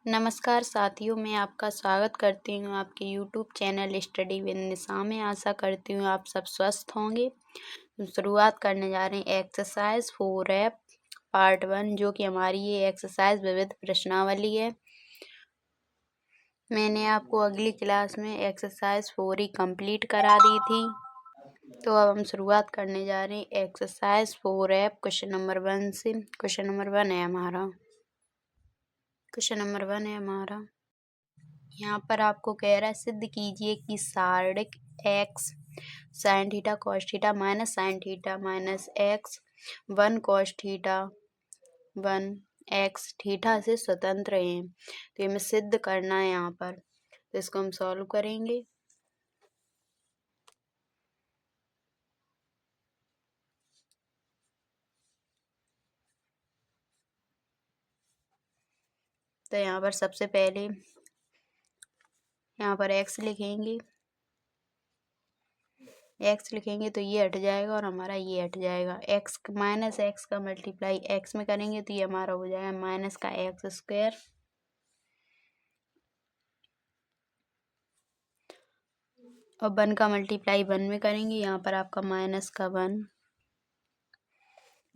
नमस्कार साथियों, मैं आपका स्वागत करती हूँ आपके यूट्यूब चैनल स्टडी विद निशा में। आशा करती हूँ आप सब स्वस्थ होंगे। शुरुआत करने जा रहे हैं एक्सरसाइज 4F पार्ट 1, जो कि हमारी ये एक्सरसाइज विविध प्रश्नावली है। मैंने आपको अगली क्लास में एक्सरसाइज 4 ही कंप्लीट करा दी थी। तो अब हम शुरुआत करने जा रहे हैं एक्सरसाइज 4F क्वेश्चन नंबर 1 से। क्वेश्चन नंबर 1 है हमारा। यहाँ पर आपको कह रहा है सिद्ध कीजिए कि सारणिक x sine theta cos theta minus sine theta minus x 1 cos theta 1 x theta से स्वतंत्र है। तो हमें सिद्ध करना है यहाँ पर। तो इसको हम सॉल्व करेंगे। तो यहाँ पर सबसे पहले यहाँ पर x लिखेंगे। x लिखेंगे तो ये हट जाएगा और हमारा ये हट जाएगा। x माइनस एक्स का मल्टीप्लाई x में करेंगे तो ये हमारा हो जाएगा माइनस का एक्स स्क्वायर और 1 का मल्टीप्लाई 1 में करेंगे। यहाँ पर आपका माइनस का 1।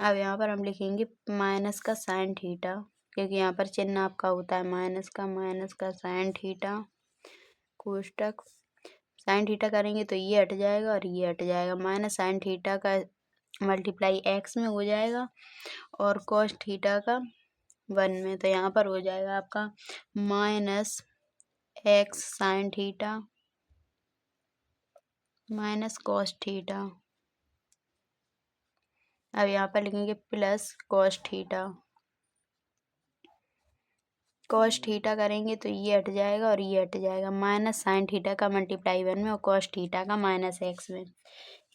अब यहाँ पर हम लिखेंगे माइनस का साइन थीटा, क्योंकि यहाँ पर चिन्ह आपका होता है माइनस का साइन थीटा कोष्टक। साइन थीटा करेंगे तो ये हट जाएगा और ये हट जाएगा। माइनस साइन थीटा का मल्टीप्लाई x में हो जाएगा और कॉस थीटा का 1 में। तो यहाँ पर हो जाएगा आपका minus x sine theta minus cos theta. अब यहाँ पर लिखेंगे प्लस कॉस थीटा करेंगे तो ये हट जाएगा और ये हट जाएगा। माइनस साइन थीटा का मल्टीप्लाई 1 में और कॉस थीटा का माइनस एक्स में।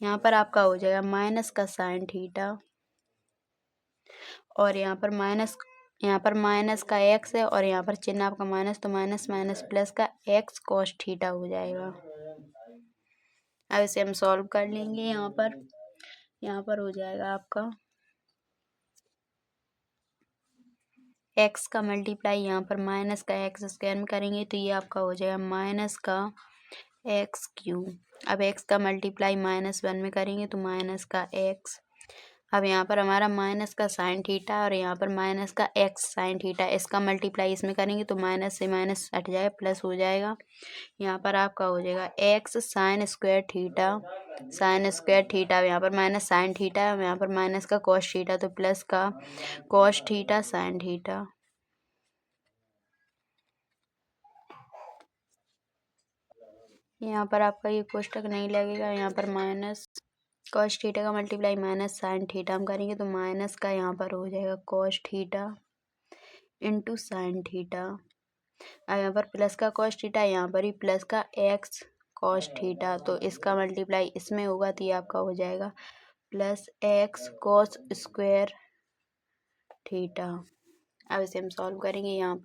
यहाँ पर आपका हो जाएगा माइनस का साइन थीटा और यहाँ पर माइनस का एक्स है और यहाँ पर चिन्ह आपका माइनस, तो माइनस माइनस प्लस का एक्स कॉस थीटा हो जाएगा। अब इसे हम सॉल्व कर लेंगे। यहाँ पर हो जाएगा आपका x का मल्टीप्लाई यहाँ पर माइनस का एक्स स्क्वायर में करेंगे तो ये आपका हो जाएगा माइनस का एक्स क्यूब। अब x का मल्टीप्लाई माइनस 1 में करेंगे तो माइनस का x। अब यहाँ पर हमारा माइनस का साइन थीटा और यहाँ पर माइनस का एक्स साइन थीटा, इसका मल्टीप्लाई इसमें करेंगे तो माइनस से माइनस हट जाएगा, प्लस हो जाएगा। यहाँ पर आपका हो जाएगा एक्स साइन स्क्वायर थीटा। यहाँ पर माइनस साइन थीटा है, यहाँ पर माइनस का कॉस थीटा, तो प्लस का कॉस थीटा साइन थीटा। यहाँ पर आपका ये कोष्टक नहीं लगेगा। यहाँ पर माइनस कॉस थीटा का मल्टीप्लाई माइनस साइन थीटा हम करेंगे तो माइनस का यहाँ पर हो जाएगा cos theta into sine theta. अब यहाँ पर प्लस का कॉस थीटा, यहाँ पर ही प्लस का एक्स कॉस थीटा, तो इसका मल्टीप्लाई इसमें होगा तो ये आपका हो जाएगा plus x cos square theta. अब इसे हम सॉल्व करेंगे। यहाँ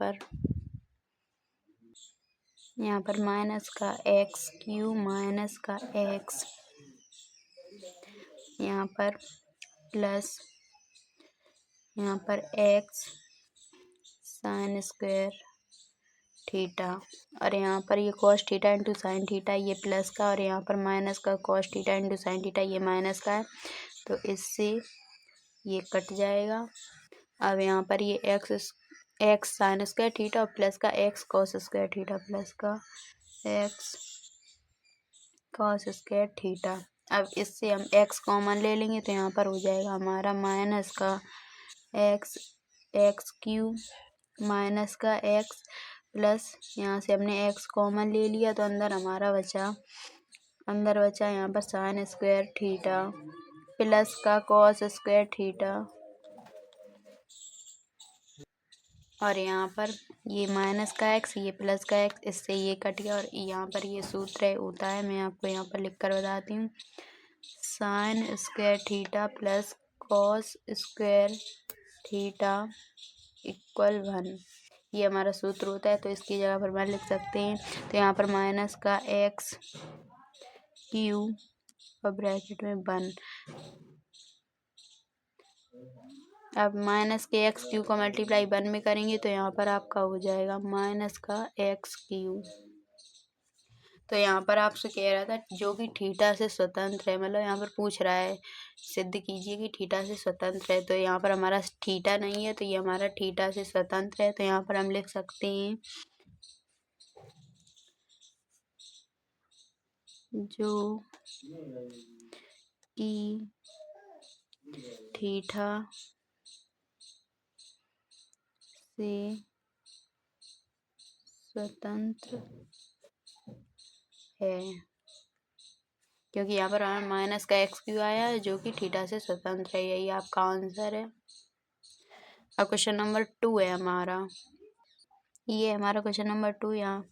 पर माइनस का एक्स क्यूब माइनस का एक्स, यहाँ पर प्लस यहाँ पर एक्स साइन स्क्वायर थीटा और यहाँ पर ये cos theta into sine theta, ये प्लस का, और यहाँ पर माइनस का cos theta into sine theta, ये माइनस का है, तो इससे ये कट जाएगा। अब यहाँ पर ये एक्स साइन स्क्वायर थीटा और प्लस का x cos square theta plus का एक्स कॉस स्क्वायर थीटा। अब इससे हम एक्स कॉमन ले लेंगे तो यहाँ पर हो जाएगा हमारा माइनस का एक्स क्यूब माइनस का एक्स प्लस, यहाँ से हमने एक्स कॉमन ले लिया तो अंदर बचा यहाँ पर साइन स्क्वायर थीटा प्लस का कॉस स्क्वायर थीटा, और यहाँ पर ये माइनस का एक्स ये प्लस का एक्स, इससे ये कट गया और यहाँ पर ये सूत्र होता है, मैं आपको यहाँ पर लिख कर बताती हूँ। Sine square theta plus cos square theta equal 1, ये हमारा सूत्र होता है। तो इसकी जगह पर मैं लिख सकते हैं, तो यहाँ पर माइनस का एक्स क्यूब और ब्रैकेट में 1। अब माइनस के एक्स क्यू का मल्टीप्लाई 1 में करेंगे तो यहाँ पर आपका हो जाएगा माइनस का एक्स क्यू। तो यहाँ पर आपसे कह रहा था जो कि थीटा से स्वतंत्र है, मतलब यहाँ पर पूछ रहा है सिद्ध कीजिए कि थीटा से स्वतंत्र है। तो यहाँ पर हमारा थीटा नहीं है, तो ये हमारा थीटा से स्वतंत्र है। तो यहाँ पर हम लिख सकते हैं जो कि थीटा से स्वतंत्र है, क्योंकि यहाँ पर माइनस का एक्स क्यू आया है जो कि थीटा से स्वतंत्र है। यही आपका आंसर है। अब क्वेश्चन नंबर 2 है हमारा, ये हमारा क्वेश्चन नंबर 2। यहाँ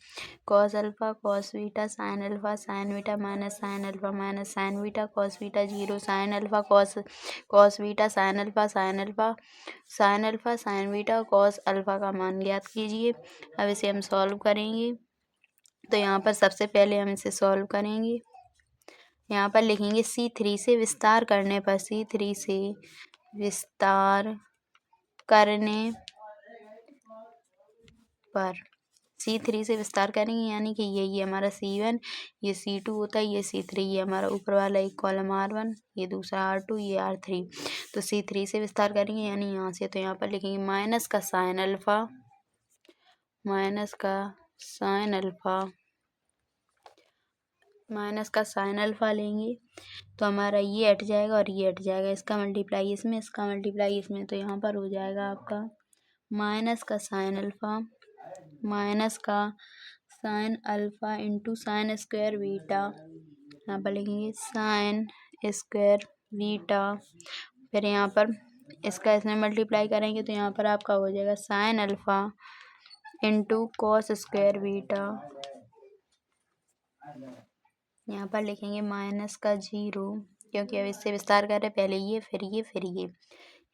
cos alpha cos beta sine alpha sign beta minus sine alpha minus sign beta cos beta 0 sine alpha cos cos beta sine alpha sine alpha sine alpha sign beta cos alpha का मान ज्ञात कीजिए। अब इसे हम solve करेंगे। तो यहाँ पर सबसे पहले हम इसे सॉल्व करेंगे। यहाँ पर लिखेंगे C3 से विस्तार करने पर, C3 से विस्तार करने पर, C3 से विस्तार करेंगे यानी कि ये हमारा C1, ये C2 होता है, ये C3, ये हमारा ऊपर वाला एक कॉलम R1, ये दूसरा R2, ये R3। तो C3 से विस्तार करेंगे यानी यहाँ से, तो यहाँ पर लिखेंगे माइनस का साइन अल्फा माइनस का साइन अल्फा माइनस का साइन अल्फा लेंगे तो हमारा ये हट जाएगा और ये हट जाएगा, इसका मल्टीप्लाई इसमें, इसका मल्टीप्लाई इसमें। तो यहाँ पर हो जाएगा आपका माइनस का साइन अल्फा माइनस का sign alpha into sine square beta. यहाँ पर लिखेंगे साइन स्क्वायर बीटा, फिर यहाँ पर इसका इसमें मल्टीप्लाई करेंगे तो यहाँ पर आपका हो जाएगा sign alpha into cos square beta. यहाँ पर लिखेंगे माइनस का 0, क्योंकि अब इससे विस्तार कर रहे हैं, पहले ये फिर ये फिर ये।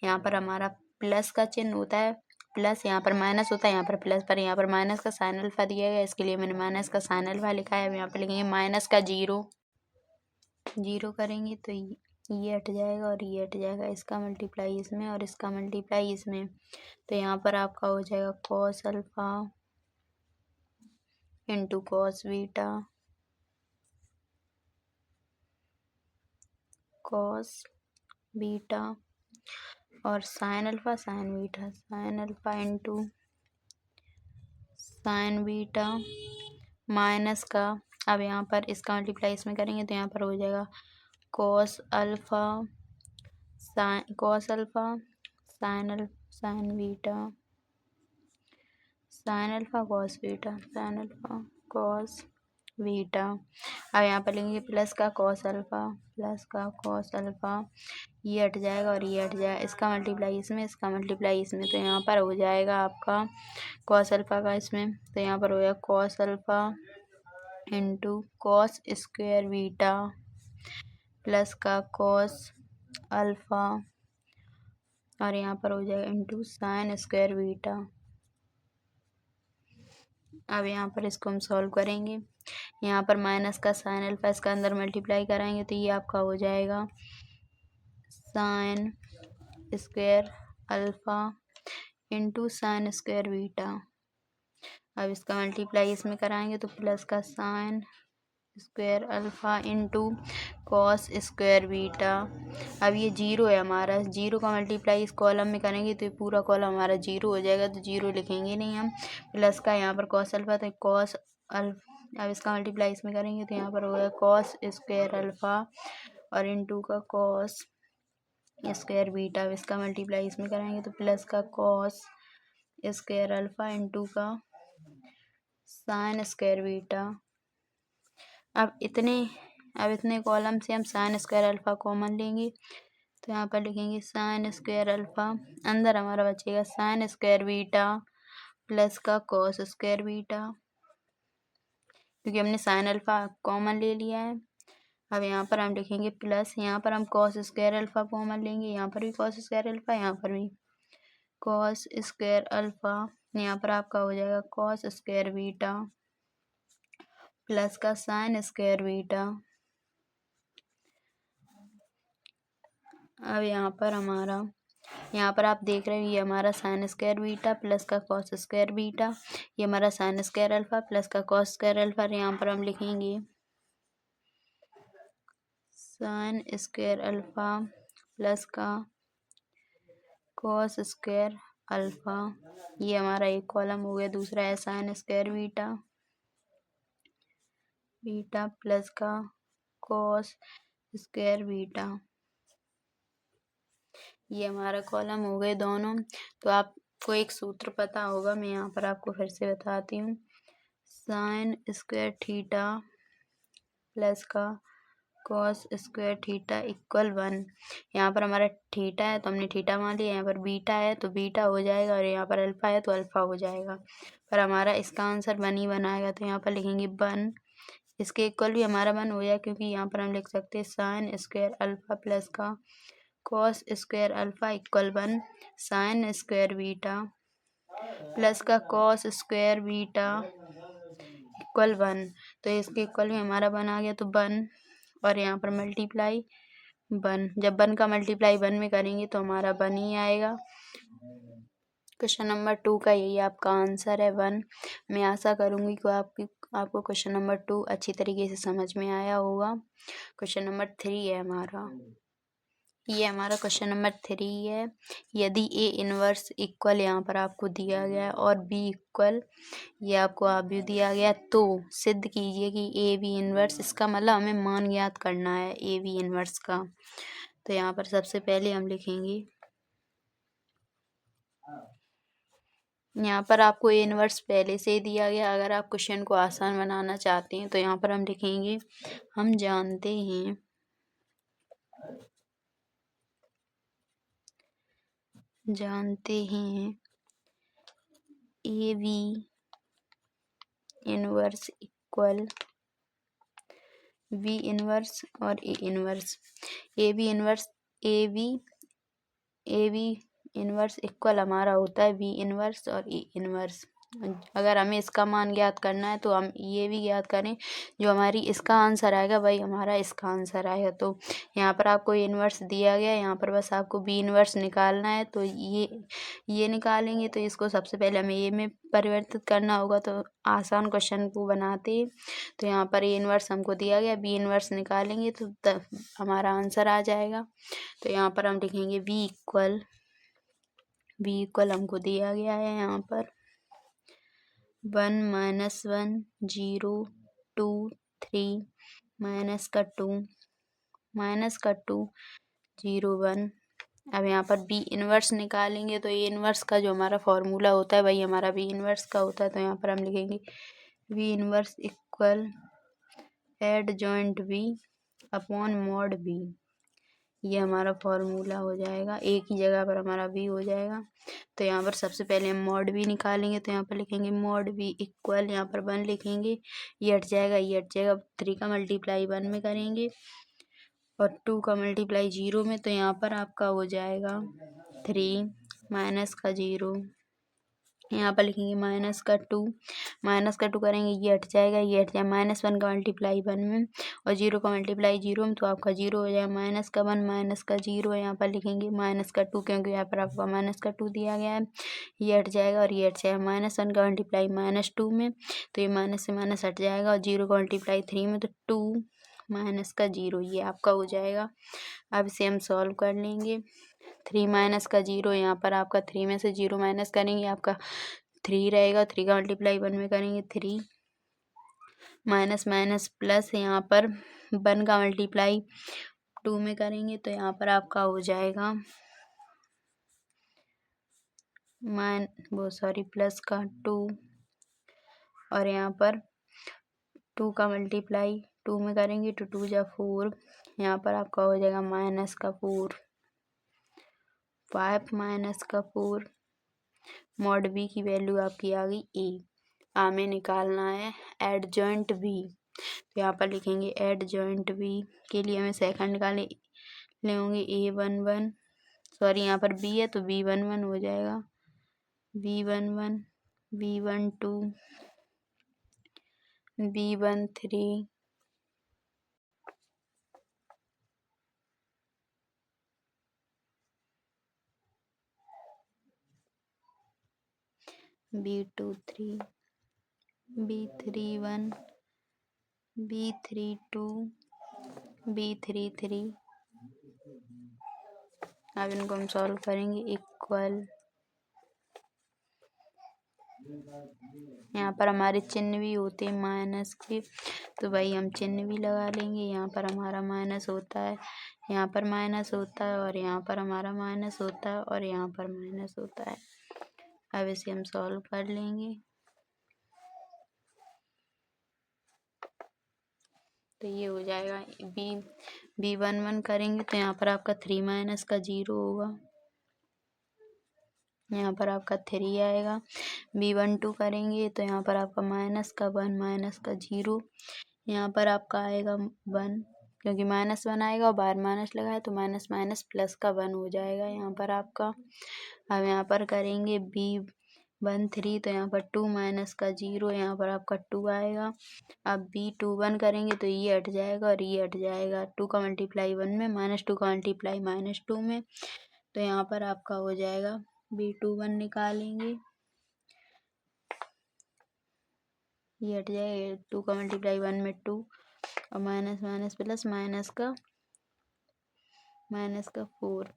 यहाँ पर हमारा प्लस का चिन्ह होता है, प्लस यहाँ पर माइनस होता है, यहाँ पर प्लस, पर यहाँ पर माइनस का साइन अल्फा दिया गया, इसके लिए मैंने माइनस का साइन अल्फा लिखा है। अब यहाँ पर लिखेंगे माइनस का 0 करेंगे तो ये हट जाएगा और ये हट जाएगा, इसका मल्टीप्लाई इसमें और इसका मल्टीप्लाई इसमें। तो यहाँ पर आपका हो जाएगा cos alpha into cos beta cos beta और sine alpha sine alpha into sine beta minus का, अब यहाँ पर इसका मल्टीप्लाई इसमें करेंगे तो यहाँ पर हो जाएगा cos alpha sign beta sine alpha cos beta sine alpha cos beta. अब यहाँ पर लेंगे प्लस का कॉस अल्फा, ये हट जाएगा और ये हट जाएगा, इसका मल्टीप्लाई इसमें, इसका मल्टीप्लाई इसमें। तो यहाँ पर हो जाएगा आपका कॉस अल्फा का इसमें, तो यहाँ पर हो जाएगा cos alpha into cos square beta plus का कॉस अल्फा और यहाँ पर हो जाएगा इंटू साइन स्क्वायर बीटा। अब यहाँ पर इसको हम सॉल्व करेंगे। यहाँ पर माइनस का साइन अल्फा इसका अंदर मल्टीप्लाई कराएंगे तो ये आपका हो जाएगा sine square alpha into sine square beta. अब इसका मल्टीप्लाई इसमें कराएंगे तो प्लस का sine square alpha into cos square beta. अब ये 0 है हमारा, 0 का मल्टीप्लाई इस कॉलम में करेंगे तो ये पूरा कॉलम हमारा 0 हो जाएगा, तो 0 लिखेंगे नहीं हम। प्लस का यहाँ पर कॉस अल्फा, तो कॉस अल्फा, अब इसका मल्टीप्लाई इसमें करेंगे तो यहाँ पर होगा कॉस स्क्वायर अल्फा और इंटू का कॉस स्क्वायर बीटा। अब इसका मल्टीप्लाई इसमें कराएंगे तो प्लस का कॉस स्क्वायर अल्फा इंटू का साइन स्क्वायर बीटा। अब इतने कॉलम से हम साइन स्क्वायर अल्फा कॉमन लेंगे तो यहाँ पर लिखेंगे साइन स्क्वायर अल्फा, अंदर हमारा बचेगा साइन स्क्वायर बीटा प्लस का कॉस स्क्वायर बीटा, क्योंकि हमने साइन अल्फा कॉमन ले लिया है। अब यहाँ पर हम लिखेंगे प्लस, यहाँ पर हम कॉस स्क्वायर अल्फा कॉमन लेंगे, यहाँ पर भी कॉस स्क्वायर अल्फा, यहाँ पर भी कॉस स्क्वायर अल्फा, यहाँ पर आपका हो जाएगा कॉस स्क्वायर बीटा प्लस का साइन स्क्वायर बीटा। अब यहाँ पर हमारा यहाँ पर आप देख रहे हो ये हमारा साइन स्क्वायर बीटा प्लस का कॉस स्क्वायर बीटा, ये हमारा साइन स्क्वायर अल्फा प्लस का कॉस स्क्वायर अल्फा। यहाँ पर हम लिखेंगे साइन स्क्वायर अल्फा प्लस का कॉस स्क्वायर अल्फा, ये हमारा एक कॉलम हो गया। दूसरा है sine square beta beta plus का कॉस स्क्वायर बीटा, ये हमारा कॉलम हो गए दोनों। तो आपको एक सूत्र पता होगा, मैं यहाँ पर आपको फिर से बताती हूँ। साइन स्क्वायर थीटा प्लस का कॉस स्क्वायर थीटा इक्वल 1। यहाँ पर हमारा थीटा है तो हमने थीटा मान लिया, यहाँ पर बीटा है तो बीटा हो जाएगा, और यहाँ पर अल्फा है तो अल्फा हो जाएगा। पर हमारा इसका आंसर 1 ही बनाएगा, तो यहाँ पर लिखेंगे 1। इसके इक्वल भी हमारा 1 हो जाए, क्योंकि यहाँ पर हम लिख सकते हैं साइन स्क्वायर अल्फा प्लस का cos square alpha equal 1। Sine square beta plus का कॉस स्क्वायर बीटा इक्वल 1, तो इसके इक्वल भी हमारा 1 आ गया, तो 1 और यहाँ पर मल्टीप्लाई 1। जब 1 का मल्टीप्लाई 1 में करेंगे तो हमारा 1 ही आएगा। क्वेश्चन नंबर 2 का यही आपका आंसर है 1। मैं आशा करूँगी कि आपको क्वेश्चन नंबर 2 अच्छी तरीके से समझ में आया होगा। क्वेश्चन नंबर 3 है हमारा, ये हमारा क्वेश्चन नंबर 3 है। यदि ए इनवर्स इक्वल यहाँ पर आपको दिया गया है और बी इक्वल ये आपको भी दिया गया, तो सिद्ध कीजिए कि ए बी इनवर्स, इसका मतलब हमें मान ज्ञात करना है ए बी इनवर्स का। तो यहाँ पर सबसे पहले हम लिखेंगे, यहाँ पर आपको ए इनवर्स पहले से ही दिया गया। अगर आप क्वेश्चन को आसान बनाना चाहते हैं तो यहाँ पर हम लिखेंगे, हम जानते हैं A B inverse equal B inverse और a inverse. A B inverse equal हमारा होता है बी इनवर्स और ए इनवर्स। अगर हमें इसका मान ज्ञात करना है तो हम ये भी ज्ञात करें, जो हमारी इसका आंसर आएगा वही हमारा इसका आंसर आएगा। तो यहाँ पर आपको ए इनवर्स दिया गया है, यहाँ पर बस आपको बी इनवर्स निकालना है। तो ये निकालेंगे तो इसको सबसे पहले हमें ए में परिवर्तित करना होगा, तो आसान क्वेश्चन को बनाते हैं। तो यहाँ पर ए इनवर्स हमको दिया गया, बी इनवर्स निकालेंगे तो हमारा आंसर आ जाएगा। तो यहाँ पर हम लिखेंगे बी इक्वल हमको दिया गया है यहाँ पर 1 - 1 0 2 3 माइनस का 2 0 1। अब यहाँ पर बी इनवर्स निकालेंगे तो ए इनवर्स का जो हमारा फॉर्मूला होता है वही हमारा बी इनवर्स का होता है। तो यहाँ पर हम लिखेंगे B inverse equal adjoint B upon mod B, ये हमारा फॉर्मूला हो जाएगा। एक ही जगह पर हमारा बी हो जाएगा। तो यहाँ पर सबसे पहले हम मॉड बी निकालेंगे, तो यहाँ पर लिखेंगे मॉड बी इक्वल, यहाँ पर 1 लिखेंगे, ये हट जाएगा। 3 का मल्टीप्लाई 1 में करेंगे और 2 का मल्टीप्लाई 0 में, तो यहाँ पर आपका हो जाएगा 3 माइनस का 0, यहाँ पर लिखेंगे माइनस का 2 करेंगे, ये हट जाएगा। -1 का मल्टीप्लाई 1 में और 0 का मल्टीप्लाई 0 में, तो आपका 0 हो जाएगा। -1 माइनस का 0, यहाँ पर लिखेंगे -2, क्योंकि यहाँ पर आपका -2 दिया गया है। ये हट जाएगा और ये हट जाएगा। -1 का मल्टीप्लाई -2 में, तो ये माइनस से माइनस हट जाएगा, और 0 का मल्टीप्लाई 3 में, तो 2 माइनस का 0, ये आपका हो जाएगा। अब इसे हम सॉल्व कर लेंगे। 3 माइनस का 0, यहाँ पर आपका 3 में से 0 माइनस करेंगे, आपका 3 रहेगा। 3 का मल्टीप्लाई 1 में करेंगे 3 माइनस माइनस प्लस, यहाँ पर 1 का मल्टीप्लाई 2 में करेंगे, तो यहाँ पर आपका हो जाएगा प्लस का 2, और यहाँ पर 2 का मल्टीप्लाई 2 में करेंगे तो 2 जा 4, यहाँ पर आपका हो जाएगा माइनस का 4, 5 माइनस का 4। मॉड बी की वैल्यू आपकी आ गई ए। हमें निकालना है एडजॉइंट बी, तो यहाँ पर लिखेंगे एडजॉइंट बी के लिए हमें सेकंड निकालने लेंगे A11, यहाँ पर बी है तो B11 हो जाएगा, B11 B12 B13 B23 B31 B32 B33। अब इनको हम सॉल्व करेंगे। इक्वल, यहाँ पर हमारे चिन्ह भी होते हैं माइनस के, तो भाई हम चिन्ह भी लगा लेंगे। यहाँ पर हमारा माइनस होता है, यहाँ पर माइनस होता है, और यहाँ पर हमारा माइनस होता है, और यहाँ पर माइनस होता है। अब इसे हम सॉल्व कर लेंगे। तो ये हो जाएगा B11 करेंगे तो यहाँ पर आपका 3 माइनस का 0 होगा, यहाँ पर आपका 3 आएगा। B12 करेंगे तो यहाँ पर आपका माइनस का 1 माइनस का 0, यहाँ पर आपका आएगा 1, क्योंकि -1 आएगा और बाहर माइनस लगा है तो माइनस माइनस प्लस का 1 हो जाएगा यहाँ पर आपका। अब यहाँ पर करेंगे B13 तो यहाँ पर 2 माइनस का 0, यहाँ पर आपका 2 आएगा। अब B21 करेंगे तो ये हट जाएगा और ये हट जाएगा। 2 का मल्टीप्लाई 1 में, -2 का मल्टीप्लाई -2 में, तो यहाँ पर आपका हो जाएगा। B21 निकालेंगे, ये हट जाएगा। 2 का मल्टीप्लाई 1 में 2, और माइनस माइनस प्लस माइनस का 4।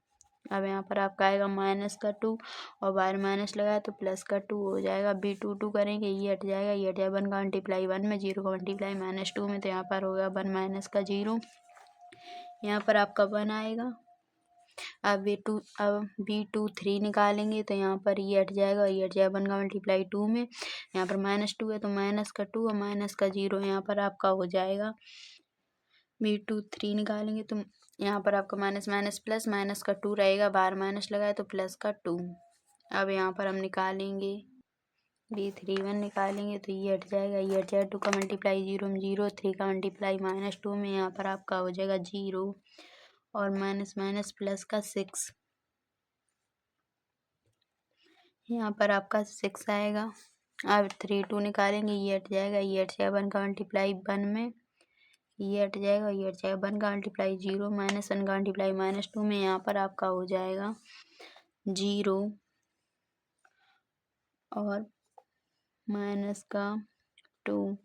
अब यहाँ पर आपका आएगा माइनस का 2 और बाहर माइनस लगाया तो प्लस का 2 हो जाएगा। B22 करेंगे, ये हट जाएगा, ये हट जाएगा। 1 का मल्टीप्लाई 1 में, 0 का मल्टीप्लाई -2 में, तो यहाँ पर होगा 1 माइनस का 0, यहाँ पर आपका 1 आएगा। अब B23 निकालेंगे तो यहाँ पर ये हट जाएगा और ये हट जाएगा। 1 का मल्टीप्लाई 2 में, यहाँ पर -2 है तो माइनस का 2 और माइनस का 0, यहाँ पर आपका हो जाएगा। B23 निकालेंगे तो यहाँ पर आपका माइनस माइनस प्लस, माइनस का 2 रहेगा, बाहर माइनस लगाया तो प्लस का 2। अब यहाँ पर हम निकालेंगे B31 निकालेंगे तो ये हट जाएगा, ये हट जाएगा। 2 का मल्टीप्लाई 0 में 0, 3 का मल्टीप्लाई -2 में, यहाँ पर आपका हो जाएगा 0 और माइनस माइनस प्लस का 6, यहाँ पर आपका 6 आएगा। अब 32 निकालेंगे, ये हट जाएगा, ये हट जाएगा। 1 का मल्टीप्लाई 1 में, ये हट जाएगा, ये हट जाएगा। 1 का मल्टीप्लाई 0, -1 का मल्टीप्लाई -2 में, यहाँ पर आपका हो जाएगा 0 और माइनस का 2।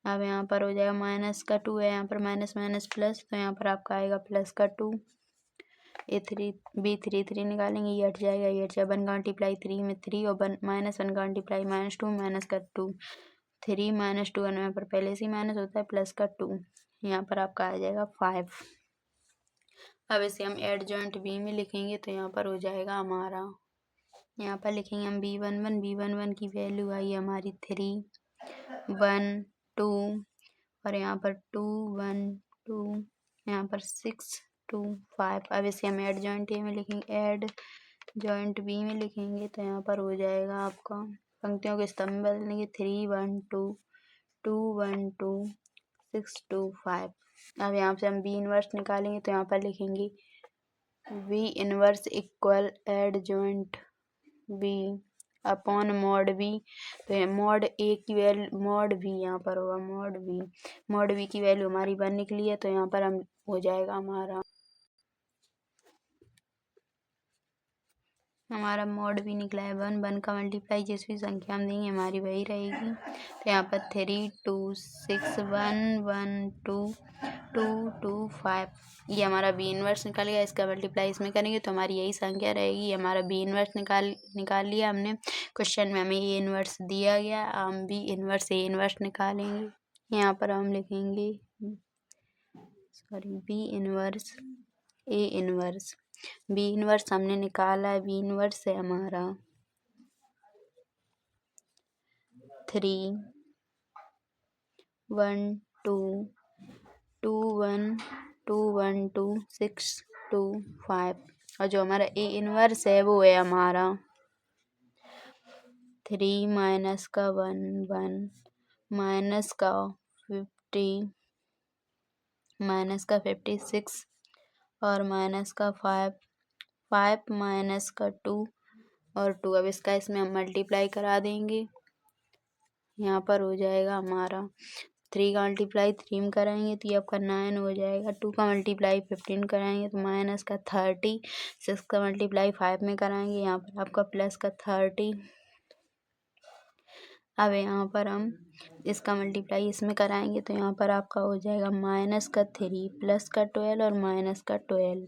अब यहाँ पर हो जाएगा माइनस का 2 है, यहाँ पर माइनस माइनस प्लस, तो यहाँ पर आपका आएगा प्लस का 2। B33 निकालेंगे, ये हट जाएगा, ये हट जाएगा। 1 का मल्टीप्लाई 3 में 3 और -1 का मल्टीप्लाई -2 माइनस का 2। 3 -2 यहाँ पर पहले से ही माइनस होता है, प्लस का 2, यहाँ पर आपका आ जाएगा 5। अब इसे हम एड जॉइंट बी में लिखेंगे तो यहाँ पर हो जाएगा हमारा, यहाँ पर लिखेंगे हम B11 की वैल्यू आई हमारी 3 1 2 और यहाँ पर 2 1 2, यहाँ पर 6 2 5। अब इसे हम एड जॉइंट ए में लिखेंगे, एड जॉइंट बी में लिखेंगे तो यहाँ पर हो जाएगा आपका, पंक्तियों के स्तंभ बदलेंगे, 3 1 2 2 1 2 6 2 5। अब यहाँ से हम बी इनवर्स निकालेंगे तो यहाँ पर लिखेंगे B inverse equal adjoint B upon mod B. तो ये मॉड ए की वैल्यू, मॉड बी यहाँ पर होगा, मॉड बी की वैल्यू हमारी 1 निकली है तो यहाँ पर हम हो जाएगा हमारा मॉड भी निकला है 1 का मल्टीप्लाई जिस भी संख्या हम देंगे हमारी वही रहेगी। तो यहाँ पर 3 2 6 1 1 2 2 2 5, ये हमारा बी इनवर्स निकल गया। इसका मल्टीप्लाई इसमें करेंगे तो हमारी यही संख्या रहेगी। हमारा बी इनवर्स निकाल लिया हमने। क्वेश्चन में हमें ए इनवर्स दिया गया, हम बी इनवर्स ए इनवर्स निकालेंगे। यहाँ पर हम लिखेंगे B inverse A inverse. B inverse हमने निकाला है, बी इनवर्स है हमारा 3 1 2 2 1 2 1 2 6 2 5 और जो हमारा ए इनवर्स है वो है हमारा 3 माइनस का 1 1 माइनस का 50 माइनस का 56 और माइनस का 5 5 माइनस का 2 और 2। अब इसका इसमें हम मल्टीप्लाई करा देंगे, यहाँ पर हो जाएगा हमारा 3 का मल्टीप्लाई 3 में कराएंगे तो ये आपका 9 हो जाएगा। 2 का मल्टीप्लाई 15 कराएंगे तो माइनस का 30। 6 का मल्टीप्लाई 5 में कराएंगे, यहाँ पर आपका प्लस का 30 अब यहाँ पर हम इसका मल्टीप्लाई इसमें कराएंगे तो यहाँ पर आपका हो जाएगा -3 प्लस का 12 और माइनस का 12।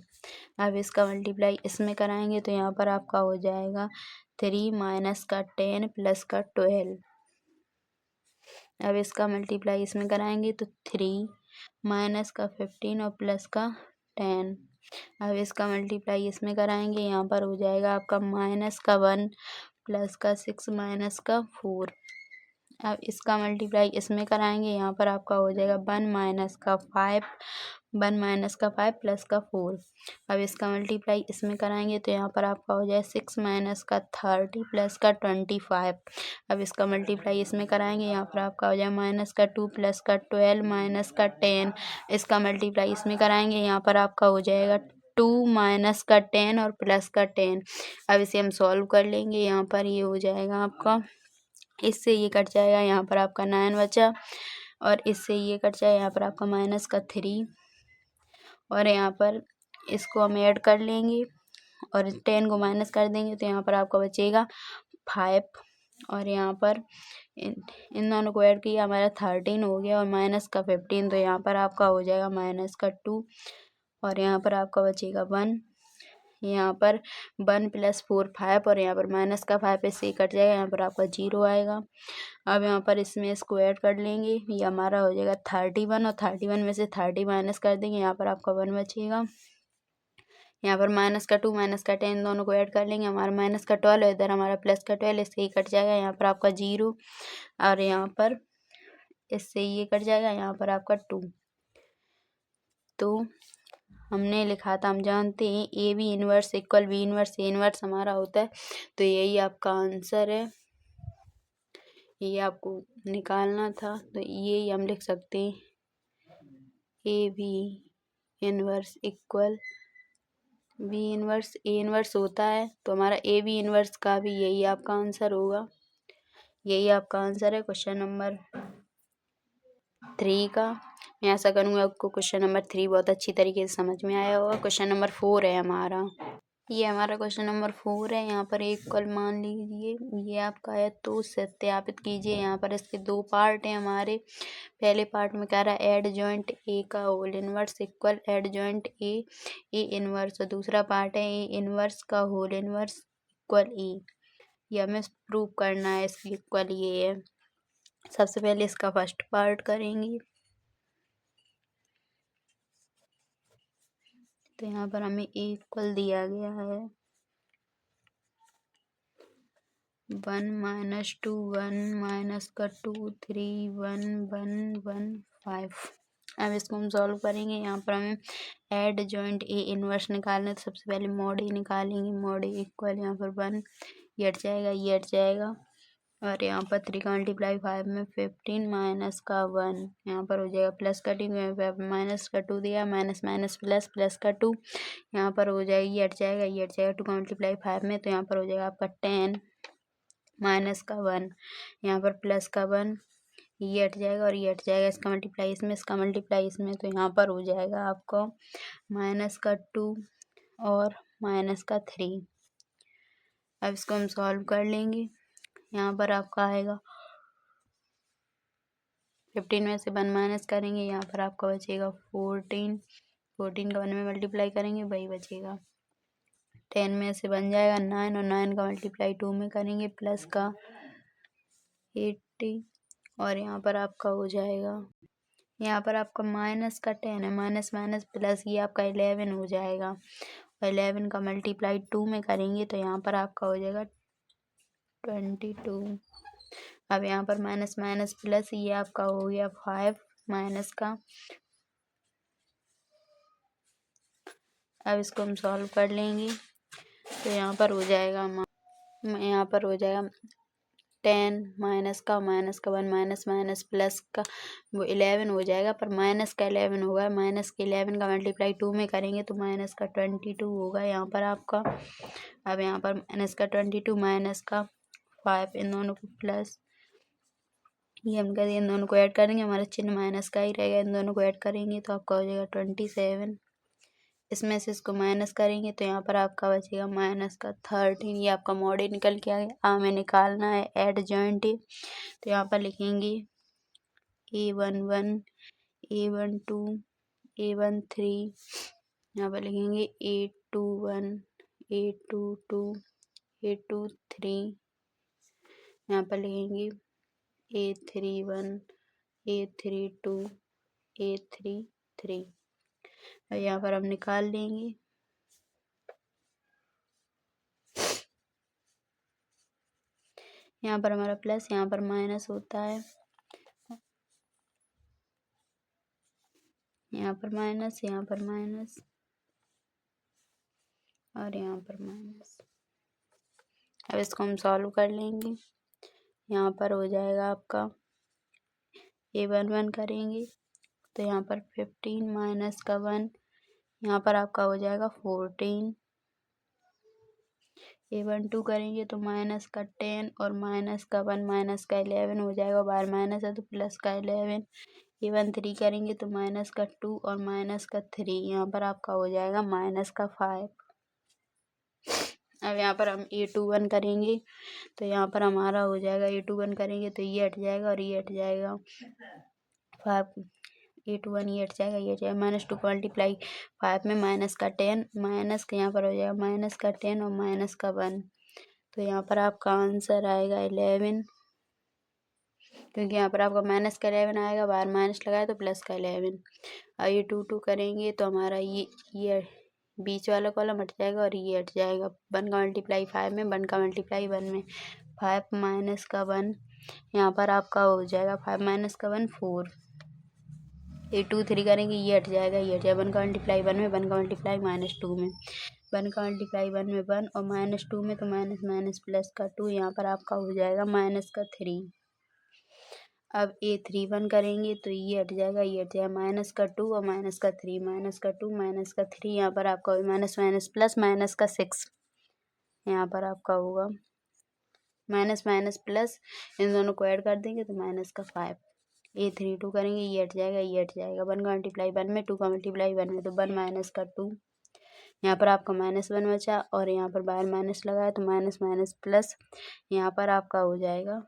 अब इसका मल्टीप्लाई इसमें कराएंगे तो यहाँ पर आपका हो जाएगा 3 माइनस का 10 प्लस का 12। अब इसका मल्टीप्लाई इसमें कराएंगे तो 3 माइनस का 15 और प्लस का 10। अब इसका मल्टीप्लाई इसमें कराएंगे, यहाँ पर हो जाएगा आपका माइनस का 1 प्लस का 6 माइनस का 4। अब इसका मल्टीप्लाई इसमें कराएंगे, यहाँ पर आपका हो जाएगा 1 माइनस का 5 प्लस का 4। अब इसका मल्टीप्लाई इसमें कराएंगे तो यहाँ पर आपका हो जाए 6 माइनस का 30 प्लस का 25। अब इसका मल्टीप्लाई इसमें कराएंगे, यहाँ पर आपका हो जाए माइनस का 2 प्लस का 12 माइनस का 10। इसका मल्टीप्लाई इसमें कराएंगे, यहाँ पर आपका हो जाएगा 2 माइनस का 10 और प्लस का 10। अब इसे हम सॉल्व कर लेंगे, यहाँ पर ये हो जाएगा आपका, इससे ये कट जाएगा, यहाँ पर आपका 9 बचा और इससे ये कट जाएगा, यहाँ पर आपका माइनस का 3 और यहाँ पर इसको हम ऐड कर लेंगे और 10 को माइनस कर देंगे तो यहाँ पर आपका बचेगा 5 और यहाँ पर इन दोनों को ऐड किया हमारा 13 हो गया और माइनस का 15 तो यहाँ पर आपका हो जाएगा माइनस का 2 और यहाँ पर आपका बचेगा 1। यहाँ पर 1 प्लस 4 5 और यहाँ पर माइनस का 5 इससे कट जाएगा, यहाँ पर आपका 0 आएगा। अब यहाँ पर इसमें इसको ऐड कर लेंगे, ये हमारा हो जाएगा 31 और 31 में से 30 माइनस कर देंगे, यहाँ पर आपका 1 बचेगा। यहाँ पर माइनस का 2 माइनस का 10 दोनों को ऐड कर लेंगे, हमारा माइनस का 12 इधर हमारा प्लस का 12 इससे ही कट जाएगा, यहाँ पर आपका 0 और यहाँ पर इससे ये कट जाएगा, यहाँ पर आपका 2। तो हमने लिखा था, हम जानते हैं A B inverse equal B inverse A inverse हमारा होता है, तो यही आपका आंसर है। ये आपको निकालना था तो यही हम लिख सकते हैं, A B inverse equal B inverse A inverse होता है, तो हमारा ए बी इनवर्स का भी यही आपका आंसर होगा। यही आपका आंसर है क्वेश्चन नंबर 3 का। मैं आशा करूँगा आपको क्वेश्चन नंबर 3 बहुत अच्छी तरीके से समझ में आया होगा। क्वेश्चन नंबर 4 है हमारा, ये हमारा क्वेश्चन नंबर 4 है। यहाँ पर एक कल मान लीजिए ये आपका है तो सत्यापित कीजिए। यहाँ पर इसके 2 पार्ट हैं हमारे। पहले पार्ट में कह रहा है एड जॉइंट ए का whole inverse equal adjoint A inverse, और दूसरा पार्ट है ए इनवर्स का होल इनवर्स इक्वल ए। ये हमें प्रूव करना है, इसकी इक्वल ये है। सबसे पहले इसका फर्स्ट पार्ट करेंगे, तो यहाँ पर हमें इक्वल दिया गया है 1 माइनस 2 1 माइनस का 2 3 1 1 1 5। अब इसको हम सॉल्व करेंगे। यहाँ पर हमें एड जॉइंट ए इनवर्स निकालना है, तो सबसे पहले मॉड ए निकालेंगे। मॉड ए इक्वल यहाँ पर 1, ये हट जाएगा, ये हट जाएगा और यहाँ पर 3 का मल्टीप्लाई 5 में 15 माइनस का 1, यहाँ पर हो जाएगा प्लस का 2, माइनस का 2 दिया, माइनस माइनस प्लस प्लस का 2, यहाँ पर हो जाएगा ये हट जाएगा, ये हट जाएगा 2 का मल्टीप्लाई 5 में, तो यहाँ पर हो जाएगा आपका 10 माइनस का 1, यहाँ पर प्लस का 1, ये हट जाएगा और ये हट जाएगा। इसका मल्टीप्लाई इसमें, इसका मल्टीप्लाई इसमें, तो यहाँ पर हो जाएगा आपको माइनस का 2 और माइनस का 3। अब इसको हम सॉल्व कर लेंगे। यहाँ पर आपका आएगा 15 में से 1 माइनस करेंगे, यहाँ पर आपका बचेगा 14 का 1 में मल्टीप्लाई करेंगे वही बचेगा। 10 में से बन जाएगा 9 और 9 का मल्टीप्लाई 2 में करेंगे प्लस का 80 और यहाँ पर आपका हो जाएगा, यहाँ पर आपका माइनस का 10 है, माइनस माइनस प्लस ये आपका 11 हो जाएगा और 11 का मल्टीप्लाई 2 में करेंगे तो यहाँ पर आपका हो जाएगा 22। अब यहाँ पर माइनस माइनस प्लस ये आपका हो गया 5 माइनस का। अब इसको हम सॉल्व कर लेंगे तो यहाँ पर हो जाएगा 10 माइनस का 1 माइनस माइनस प्लस का वो 11 हो जाएगा, पर माइनस का 11 होगा। माइनस के 11 का मल्टीप्लाई 2 में करेंगे तो माइनस का 22 होगा यहाँ पर आपका। अब यहाँ पर माइनस का 22 माइनस का 5, इन दोनों को प्लस, ये हम करेंगे इन दोनों को ऐड करेंगे, हमारा चिन्ह माइनस का ही रहेगा। इन दोनों को ऐड करेंगे तो आपका हो जाएगा 27। इसमें से इसको माइनस करेंगे तो यहाँ पर आपका बचेगा माइनस का 13। ये आपका मॉड ए निकल के आ गया। हमें निकालना है एडजॉइंट ए, तो यहाँ पर लिखेंगे A11 A12 A13, यहाँ पर लिखेंगे A21 A22 A23, यहाँ पर लिखेंगे A31 A32 A33। अब यहाँ पर हम निकाल लेंगे। यहाँ पर हमारा प्लस, यहाँ पर माइनस होता है, यहाँ पर माइनस, यहाँ पर माइनस और यहाँ पर माइनस। अब इसको हम सॉल्व कर लेंगे। यहाँ पर हो जाएगा आपका A11 करेंगे तो यहाँ पर 15 माइनस का 1, यहाँ पर आपका हो जाएगा 14। A12 करेंगे तो माइनस का 10 और माइनस का 1 माइनस का 11 हो जाएगा, बाहर माइनस है तो प्लस का 11। A13 करेंगे तो माइनस का 2 और माइनस का 3, यहाँ पर आपका हो जाएगा माइनस का 5। अब यहाँ पर हम A21 करेंगे तो यहाँ पर हमारा हो जाएगा A21 करेंगे तो ये हट जाएगा और ये हट जाएगा 5। A21 ये हट जाएगा, ये हट जाएगा, -2 का मल्टीप्लाई 5 में माइनस का 10, माइनस का यहाँ पर हो जाएगा माइनस का 10 और माइनस का 1, तो यहाँ पर आपका आंसर आएगा 11, क्योंकि यहाँ पर आपका माइनस का 11 आएगा, बाहर माइनस लगाया तो प्लस का 11। अब ये 2 करेंगे तो हमारा ये बीच वाला कॉलम हट जाएगा और ये हट जाएगा। 1 का मल्टीप्लाई 5 में, 1 का मल्टीप्लाई 1 में, 5 माइनस का 1, यहाँ पर आपका हो जाएगा 5 माइनस का 1 4। A23 करेंगे ये हट जाएगा, ये हट जाएगा, 1 का मल्टीप्लाई 1 में, 1 का मल्टीप्लाई -2 में, 1 का मल्टीप्लाई 1 में 1 और -2 में तो माइनस माइनस प्लस का 2, यहाँ पर आपका हो जाएगा माइनस का 3। अब A31 करेंगे तो ये हट जाएगा, ये हट जाएगा, माइनस का 2 और माइनस का 3, माइनस का 2 माइनस का 3, यहाँ पर आपका माइनस माइनस प्लस माइनस का 6, यहाँ पर आपका होगा माइनस माइनस प्लस, इन दोनों को ऐड कर देंगे तो माइनस का 5। A32 करेंगे ये हट जाएगा, ये हट जाएगा, 1 का मल्टीप्लाई 1 में, 2 का मल्टीप्लाई 1 में तो 1 माइनस का 2, यहाँ पर आपका -1 बचा और यहाँ पर बाहर माइनस लगाया तो माइनस माइनस प्लस, यहाँ पर आपका हो जाएगा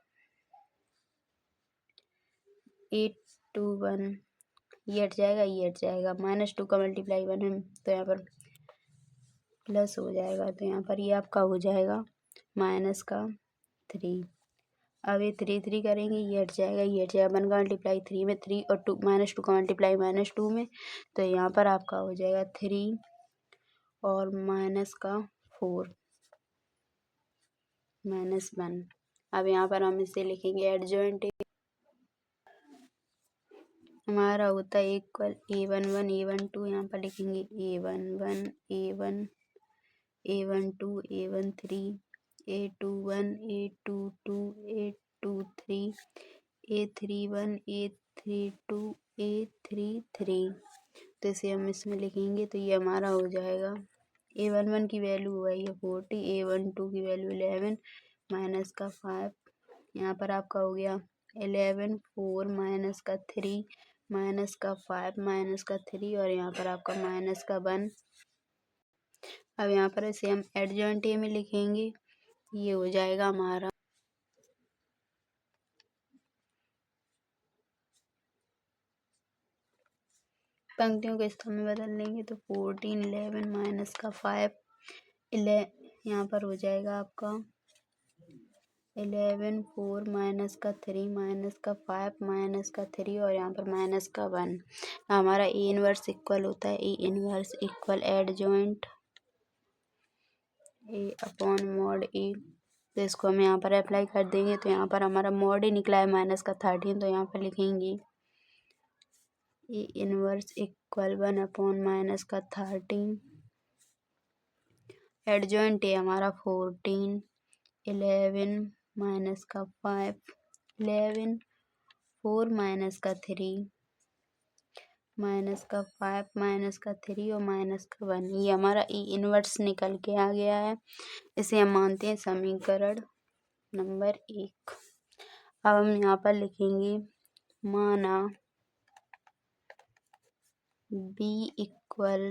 821, ये हट जाएगा, ये हट जाएगा, -2 का मल्टीप्लाई 1 है तो यहाँ पर प्लस हो जाएगा, तो यहाँ पर ये आपका हो जाएगा माइनस का 3। अब ये 3 करेंगे ये हट जाएगा, ये हट जाएगा, 1 का मल्टीप्लाई 3 में 3 और 2 -2 का मल्टीप्लाई -2 में, तो यहाँ पर आपका हो जाएगा 3 और माइनस का 4 -1। अब यहाँ पर हम इसे लिखेंगे एडजॉइंट, हमारा होता है इक्वल A11 A12, यहाँ पर लिखेंगे A11 A1 A12 A13 A21 A22 A23 A31 A32 A33, तो इसे हम इसमें लिखेंगे तो ये हमारा हो जाएगा A11 की वैल्यू हुआ ये 40, A12 की वैल्यू 11 माइनस का 5, यहाँ पर आपका हो गया 11 4 माइनस का 3 माइनस का 5 माइनस का 3 और यहाँ पर आपका माइनस का 1। अब यहाँ पर इसे हम एडजॉइंट ए में लिखेंगे, ये हो जाएगा हमारा पंक्तियों के स्थान में बदल लेंगे तो 14 11 माइनस का 5 यहाँ पर हो जाएगा आपका 11 4 माइनस का 3 माइनस का 5 माइनस का 3 और यहाँ पर माइनस का 1। हमारा ए इनवर्स इक्वल होता है ए inverse equal adjoint a upon mod a, तो इसको हम यहाँ पर अप्लाई कर देंगे तो यहाँ पर हमारा मॉड ए निकला है माइनस का 13, तो यहाँ पर लिखेंगे ए इनवर्स इक्वल 1 अपॉन माइनस का 13, एडजॉइंट ए हमारा 14 11 माइनस का 5 11 4 माइनस का 3 माइनस का 5 माइनस का 3 और माइनस का 1, ये हमारा ई इनवर्स निकल के आ गया है। इसे हम मानते हैं समीकरण नंबर 1। अब हम यहाँ पर लिखेंगे माना b इक्वल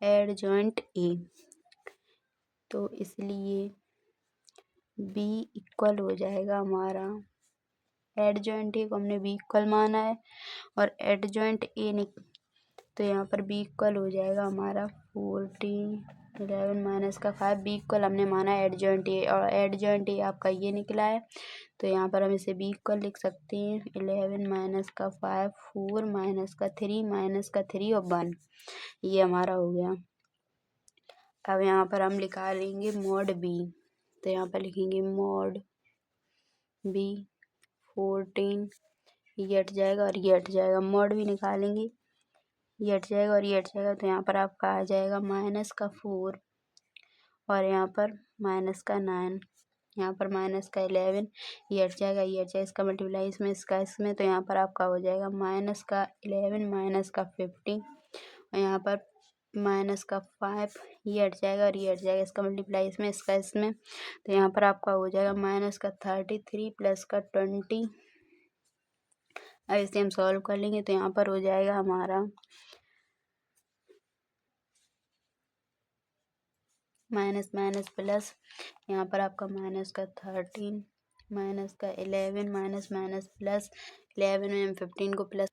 एडजॉइंट ए, तो इसलिए बी इक्वल हो जाएगा हमारा, एडजॉइंट ए को हमने बी इक्वल माना है और एडजॉइंट ए तो यहाँ पर बी इक्वल हो जाएगा हमारा 14 11 माइनस का 5, बी इक्वल हमने माना एडजॉइंट ए और एडजॉइंट ए आपका ये निकला है, तो यहाँ पर हम इसे बी इक्वल लिख सकते हैं 11 माइनस का 5 4 माइनस का 3 और 1, ये हमारा हो गया। अब यहाँ पर हम निकालेंगे मॉड बी, तो यहाँ पर लिखेंगे मॉड बी 14, ये हट जाएगा और ये हट जाएगा, मॉड भी निकालेंगे, ये हट जाएगा और ये हट जाएगा, तो यहाँ पर आपका आ जाएगा माइनस का 4 और यहाँ पर माइनस का 9, यहाँ पर माइनस का 11, ये हट जाएगा ये हट जाएगा, इसका मल्टीप्लाई इसमें, तो यहाँ पर आपका हो जाएगा माइनस का 11 माइनस का 50 और यहाँ पर माइनस का 5, ये हट जाएगा और ये हट जाएगा, इसका मल्टीप्लाई इसमें, तो यहाँ पर आपका हो जाएगा माइनस का 33 प्लस का 20। अब इसे हम सॉल्व कर लेंगे, तो यहाँ पर हो जाएगा हमारा माइनस माइनस प्लस, यहाँ पर आपका माइनस का 13 माइनस का 11 माइनस माइनस प्लस 11 में हम 15 को प्लस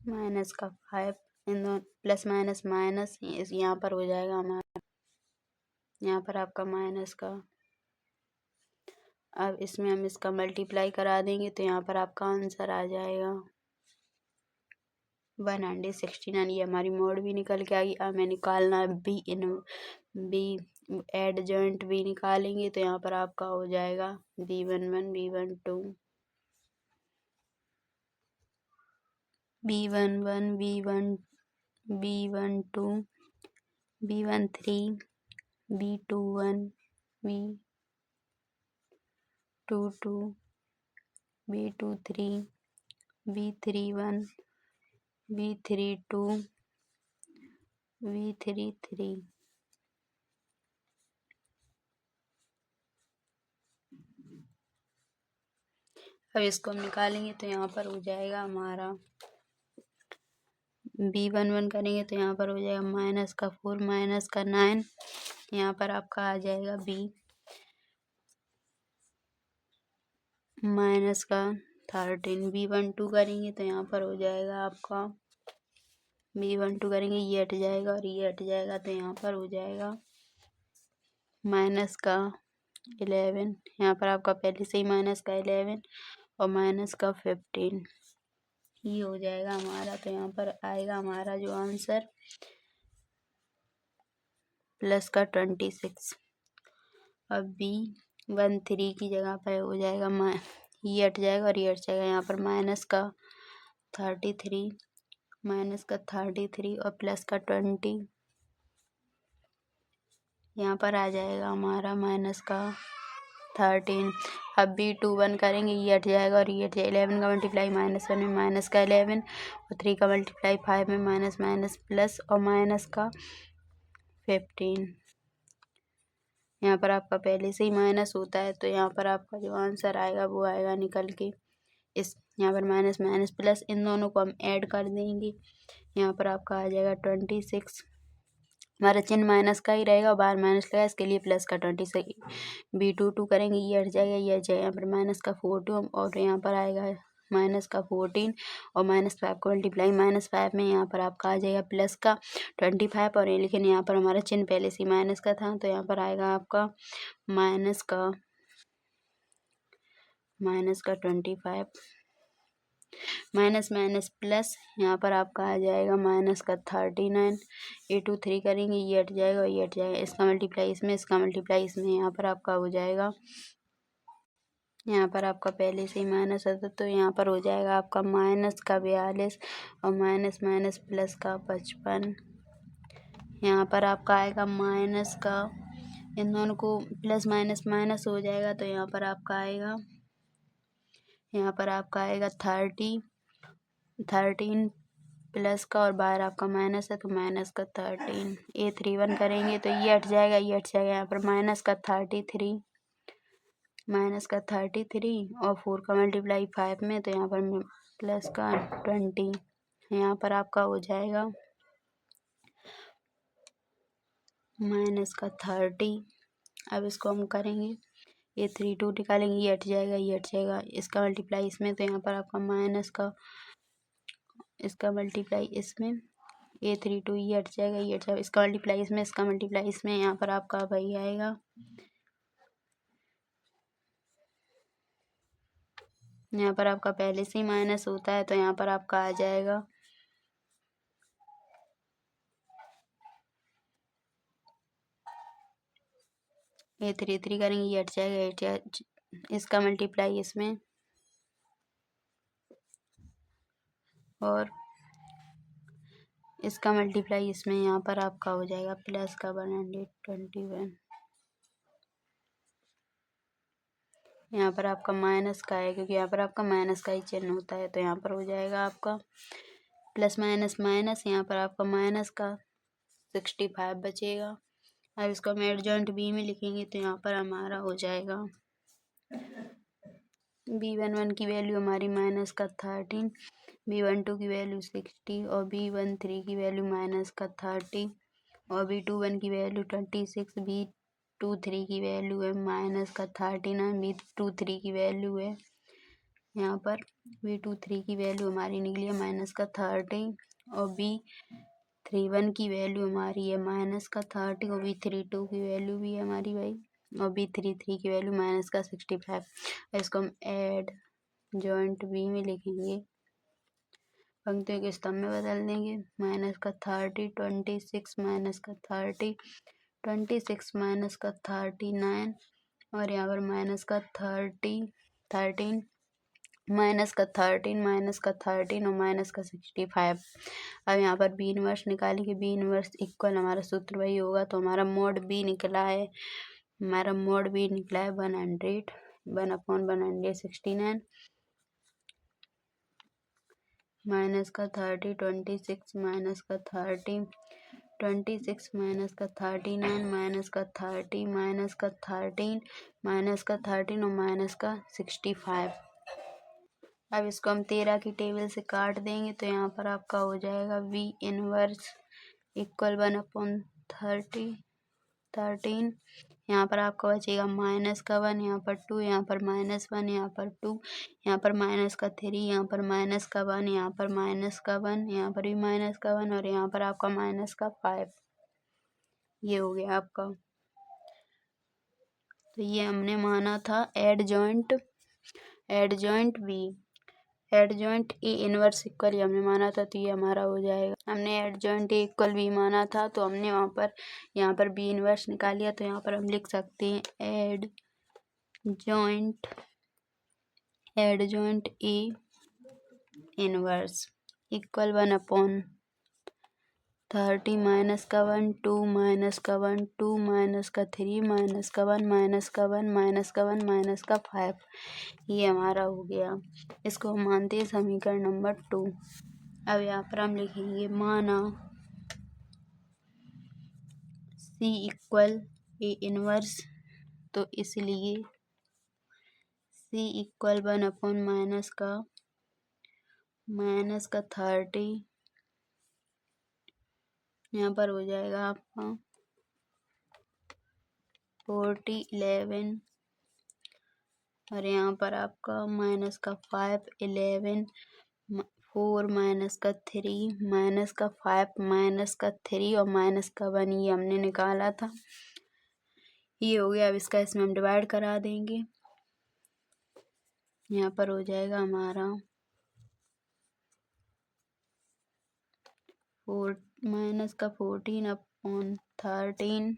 माइनस का 5, इन दोनों प्लस माइनस माइनस, यहाँ पर हो जाएगा हमारा, यहाँ पर आपका माइनस का, अब इसमें हम इसका मल्टीप्लाई करा देंगे, तो यहाँ पर आपका आंसर आ जाएगा 169, ये हमारी मोड भी निकल के आएगी। अब हमें निकालना है बी एडजॉइंट बी निकालेंगे, तो यहाँ पर आपका हो जाएगा B11 B12 B11 B12 B13 B21 B22 B23 B31 B32 B33। अब इसको हम निकालेंगे, तो यहाँ पर हो जाएगा हमारा B11 करेंगे, तो यहाँ पर हो जाएगा माइनस का 4 माइनस का 9, यहाँ पर आपका आ जाएगा B माइनस का 13। B12 करेंगे, तो यहाँ पर हो जाएगा आपका B12 करेंगे, ये हट जाएगा और ये हट जाएगा, तो यहाँ पर हो जाएगा माइनस का 11, यहाँ पर आपका पहले से ही माइनस का 11 और माइनस का 15, ये हो जाएगा हमारा, तो यहाँ पर आएगा हमारा जो आंसर प्लस का 26। अब B13 की जगह पर हो जाएगा ये हट जाएगा और ये हट जाएगा, यहाँ पर माइनस का 33 और प्लस का 20, यहाँ पर आ जाएगा हमारा माइनस का 13। अब B21 करेंगे, ये हट जाएगा और ये हट जाएगा, 11 का मल्टीप्लाई -1 में माइनस का 11 और 3 का मल्टीप्लाई 5 में माइनस माइनस प्लस और माइनस का 15। यहाँ पर आपका पहले से ही माइनस होता है, तो यहाँ पर आपका जो आंसर आएगा वो आएगा निकल के इस, यहाँ पर माइनस माइनस प्लस, इन दोनों को हम ऐड कर देंगे, यहाँ पर आपका आ जाएगा 26, हमारा चिन्ह माइनस का ही रहेगा, बाहर माइनस लगा इसके लिए प्लस का 26। B22 करेंगे, ये हट जाएगा ये हट जाएगा, यहाँ पर माइनस का 42 और यहाँ पर आएगा माइनस का 14 और -5 को मल्टीप्लाई -5 में यहाँ पर आपका आ जाएगा प्लस का 25 और ये लेकिन यहाँ पर हमारा चिन्ह पहले से माइनस का था, तो यहाँ पर आएगा आपका माइनस का 25 माइनस माइनस प्लस, यहाँ पर आपका आ जाएगा माइनस का 39। A23 करेंगे, ये हट जाएगा और ये हट जाएगा, इसका मल्टीप्लाई इसमें इसका मल्टीप्लाई इसमें, यहाँ पर आपका हो जाएगा, यहाँ पर आपका पहले से ही माइनस था, तो यहाँ पर हो जाएगा आपका माइनस का 42 और माइनस माइनस प्लस का 55, यहाँ पर आपका आएगा माइनस का, इन दोनों को प्लस माइनस माइनस हो जाएगा, तो यहाँ पर आपका आएगा 13 प्लस का और बाहर आपका माइनस है, तो माइनस का 13। A31 करेंगे, तो ये हट जाएगा ये हट जाएगा, यहाँ पर माइनस का 33 और 4 का मल्टीप्लाई 5 में, तो यहाँ पर प्लस का 20, यहाँ पर आपका हो जाएगा माइनस का 30। अब इसको हम करेंगे, ये 3 2 निकालेंगे, ये हट जाएगा, ये हट जाएगा, इसका मल्टीप्लाई इसमें, तो यहाँ पर आपका माइनस का इसका मल्टीप्लाई इसमें, ये 3 2 ये हट जाएगा, ये हट जाएगा, इसका मल्टीप्लाई इसमें, इसका मल्टीप्लाई इसमें, यहाँ पर आपका वही आएगा। यहाँ पर आपका पहले से ही माइनस होता है तो यहाँ पर आपका आ जाएगा ये 3 3 करेंगे, ये हट जाएगा, ये हट जाएगा, इसका मल्टीप्लाई इसमें और इसका मल्टीप्लाई इसमें, यहाँ पर आपका हो जाएगा प्लस का 121। यहाँ पर आपका माइनस का है क्योंकि यहाँ पर आपका माइनस का ही चिन्ह होता है, तो यहाँ पर हो जाएगा आपका प्लस माइनस माइनस, यहाँ पर आपका माइनस का 65 बचेगा। अब इसको हम एडजॉइंट बी में लिखेंगे तो यहाँ पर हमारा हो जाएगा B11 की वैल्यू हमारी माइनस का 13, B12 की वैल्यू 60 और B13 की वैल्यू माइनस का 30 और B21 की वैल्यू 26, B23 की वैल्यू है माइनस का 39, B23 की वैल्यू है यहाँ पर B23 की वैल्यू हमारी निकली है माइनस का 30 और B31 की वैल्यू हमारी है माइनस का 30 और B32 की वैल्यू भी है हमारी भाई और B33 की वैल्यू माइनस का 65। इसको हम ऐड जॉइंट बी में लिखेंगे, पंक्तियों के स्तंभ में बदल देंगे। माइनस का 30 26 माइनस का 30 26 माइनस का 39 और यहाँ पर माइनस का 13 माइनस का 13 माइनस का 13 और माइनस का 65। अब यहाँ पर बी इनवर्स निकालेंगे, बी इनवर्स इक्वल हमारा सूत्र वही होगा, तो हमारा मोड बी निकला है, हमारा मोड बी निकला है 100 1/169 माइनस का 30 26 माइनस का 30 26 माइनस का 39 माइनस का 30 माइनस का 13 माइनस का 13 और माइनस का 65। अब इसको हम 13 की टेबल से काट देंगे तो यहाँ पर आपका हो जाएगा V इनवर्स इक्वल 1/13। यहाँ पर आपका बचेगा माइनस का 1, यहाँ पर 2, यहाँ पर -1, यहाँ पर 2, यहाँ पर माइनस का 3, यहाँ पर माइनस का 1, यहाँ पर माइनस का 1, यहाँ पर भी माइनस का 1 और यहाँ पर आपका माइनस का 5। ये हो गया आपका। तो ये हमने माना था adjoint B, adjoint A inverse equal हमने माना था, तो ये हमारा हो जाएगा। हमने एडजॉइंट ए इक्वल बी माना था तो हमने वहाँ पर यहाँ पर बी इनवर्स निकाल लिया, तो यहाँ पर हम लिख सकते हैं adjoint A inverse equal 1/30 minus का 1 2 माइनस का 1 2 माइनस का 3 माइनस का 1 माइनस का 1 माइनस का 1 माइनस का 5। ये हमारा हो गया। इसको हम मानते हैं समीकरण नंबर 2। अब यहाँ पर हम लिखेंगे माना C इक्वल ए इनवर्स, तो इसलिए C इक्वल 1/- माइनस का 30, यहाँ पर हो जाएगा आपका 40 11 और यहाँ पर आपका माइनस का 5 11 4 माइनस का 3 माइनस का 5 माइनस का 3 और माइनस का 1, ये हमने निकाला था, ये हो गया। अब इसका इसमें हम डिवाइड करा देंगे, यहाँ पर हो जाएगा हमारा 4 माइनस का 14/13,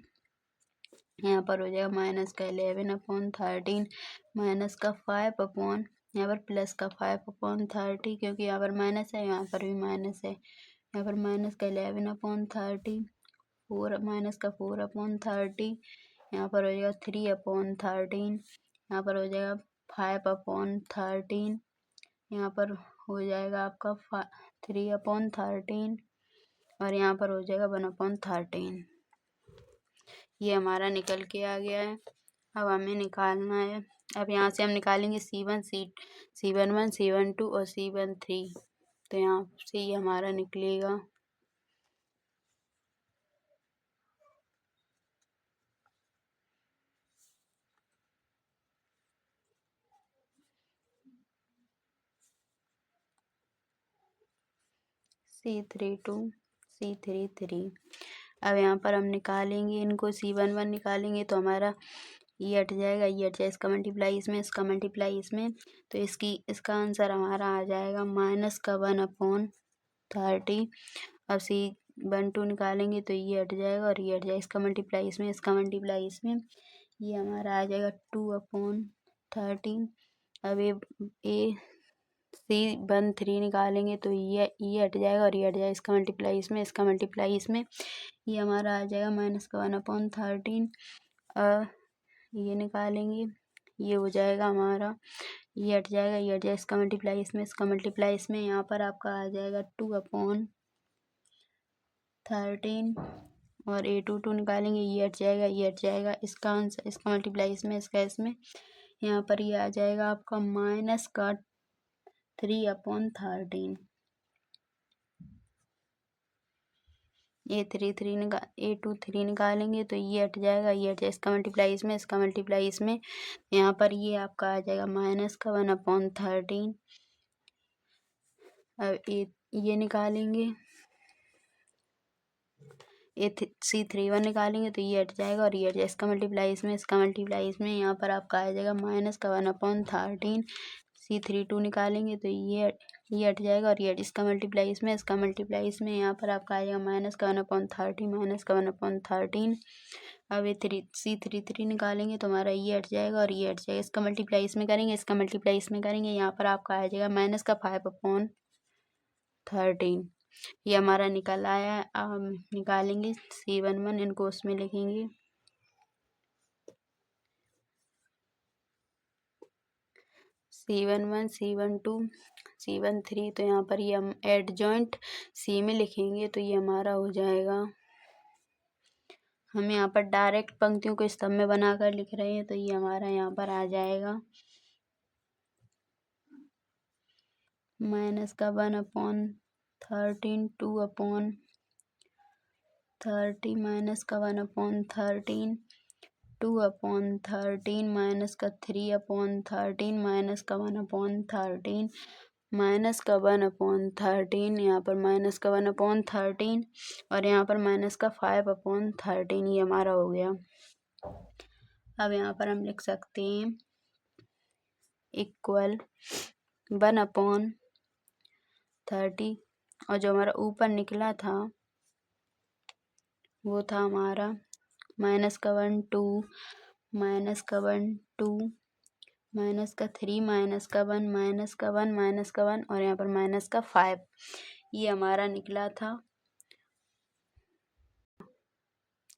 यहाँ पर हो जाएगा माइनस का 11/13 माइनस का 5 यहाँ पर प्लस का 5/30 क्योंकि यहाँ पर माइनस है, यहाँ पर भी माइनस है, यहाँ पर माइनस का 11/30 4 माइनस का 4/30, यहाँ पर हो जाएगा 3/13, यहाँ पर हो जाएगा 5/13, यहाँ पर हो जाएगा आपका 3/13 और यहाँ पर हो जाएगा 1/13। ये हमारा निकल के आ गया है। अब हमें निकालना है, अब यहाँ से हम निकालेंगे C11 C12 और C13, तो यहाँ से ये हमारा निकलेगा C32 C33। अब यहाँ पर हम निकालेंगे इनको, C11 निकालेंगे तो हमारा ये हट जाएगा, ये हट जाएगा, इसका मल्टीप्लाई इसमें, इसका मल्टीप्लाई इसमें, तो इसका आंसर हमारा आ जाएगा -1/30। अब C12 निकालेंगे तो ये हट जाएगा और ये हट जाएगा, इसका मल्टीप्लाई इसमें, इसका मल्टीप्लाई इसमें, ये हमारा आ जाएगा 2/13। अब ये C13 निकालेंगे तो ये हट जाएगा और ये हट जाएगा, इसका मल्टीप्लाई इसमें, इसका मल्टीप्लाई इसमें, ये हमारा आ जाएगा -1/13। ये निकालेंगे, ये हो जाएगा हमारा, ये हट जाएगा, ये हट जाएगा, इसका मल्टीप्लाई इसमें, इसका मल्टीप्लाई इसमें, यहाँ पर आपका आ जाएगा 2/13 और A22 निकालेंगे, ये हट जाएगा, ये हट जाएगा, इसका आंसर, इसका मल्टीप्लाई इसमें, इसका इसमें, यहाँ पर ये आ जाएगा आपका -3/13। A23 निकालेंगे तो ये हट जाएगा, ये हट जाएगा, इसका मल्टीप्लाई इसमें, इसका मल्टीप्लाई इसमें, यहाँ पर ये आपका आ जाएगा -1/13। अब ये निकालेंगे, C31 निकालेंगे तो ये हट जाएगा और ये हट जाएगा, इसका मल्टीप्लाई इसमें, इसका मल्टीप्लाई इसमें, यहाँ पर आपका आ जाएगा -1/13। C32 निकालेंगे तो ये हट जाएगा और ये इसका मल्टीप्लाई इसमें, इसका मल्टीप्लाई इसमें, यहाँ पर आपका आ जाएगा -1/13। अब ये C33 निकालेंगे तो हमारा ये हट जाएगा और ये हट जाएगा, इसका मल्टीप्लाई इसमें करेंगे, इसका मल्टीप्लाई इसमें करेंगे, यहाँ पर आपका आ जाएगा -5/13। ये हमारा निकल आया। अब हम निकालेंगे C11, इनको उसमें लिखेंगे, C11 C12 C13, तो यहाँ पर ये हम एडजॉइंट C में लिखेंगे तो ये हमारा हो जाएगा, हम यहाँ पर डायरेक्ट पंक्तियों को स्तंभ में बनाकर लिख रहे हैं तो ये हमारा यहाँ पर आ जाएगा -1/13 2/30 -1/13 2/13 -3/13 -1/13 -1/13, यहाँ पर -1/13 और यहाँ पर -5/13, ये हमारा हो गया। अब यहाँ पर हम लिख सकते हैं इक्वल 1/30 और जो हमारा ऊपर निकला था वो था हमारा -1 2 -1 2 -3 -1 और यहाँ पर -5, ये हमारा निकला था,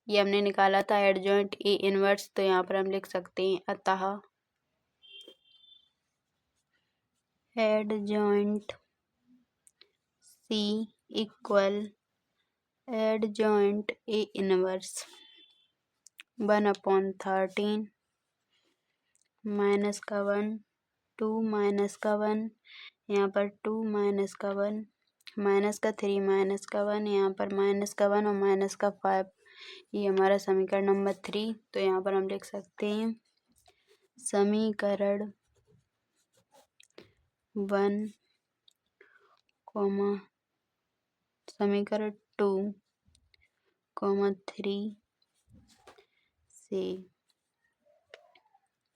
ये हमने निकाला था एडजॉइंट A इनवर्स। तो यहाँ पर हम लिख सकते हैं अतः adjoint C equal adjoint A inverse 1/13 -1 2 -1, यहाँ पर 2 -1 -3 यहाँ पर -1 और -5, ये हमारा समीकरण नंबर 3। तो यहाँ पर हम लिख सकते हैं समीकरण 1, समीकरण 2, 3 से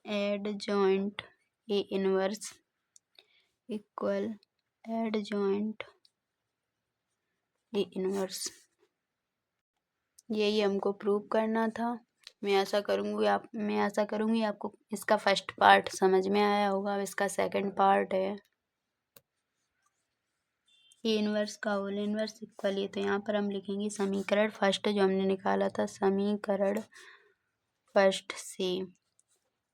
adjoint A inverse equal adjoint A inverse, यही हमको प्रूव करना था। मैं आशा करूँगी आपको इसका फर्स्ट पार्ट समझ में आया होगा। अब इसका सेकंड पार्ट है A इनवर्स का होल इनवर्स इक्वल, ये तो यहाँ पर हम लिखेंगे समीकरण फर्स्ट जो हमने निकाला था, समीकरण फर्स्ट से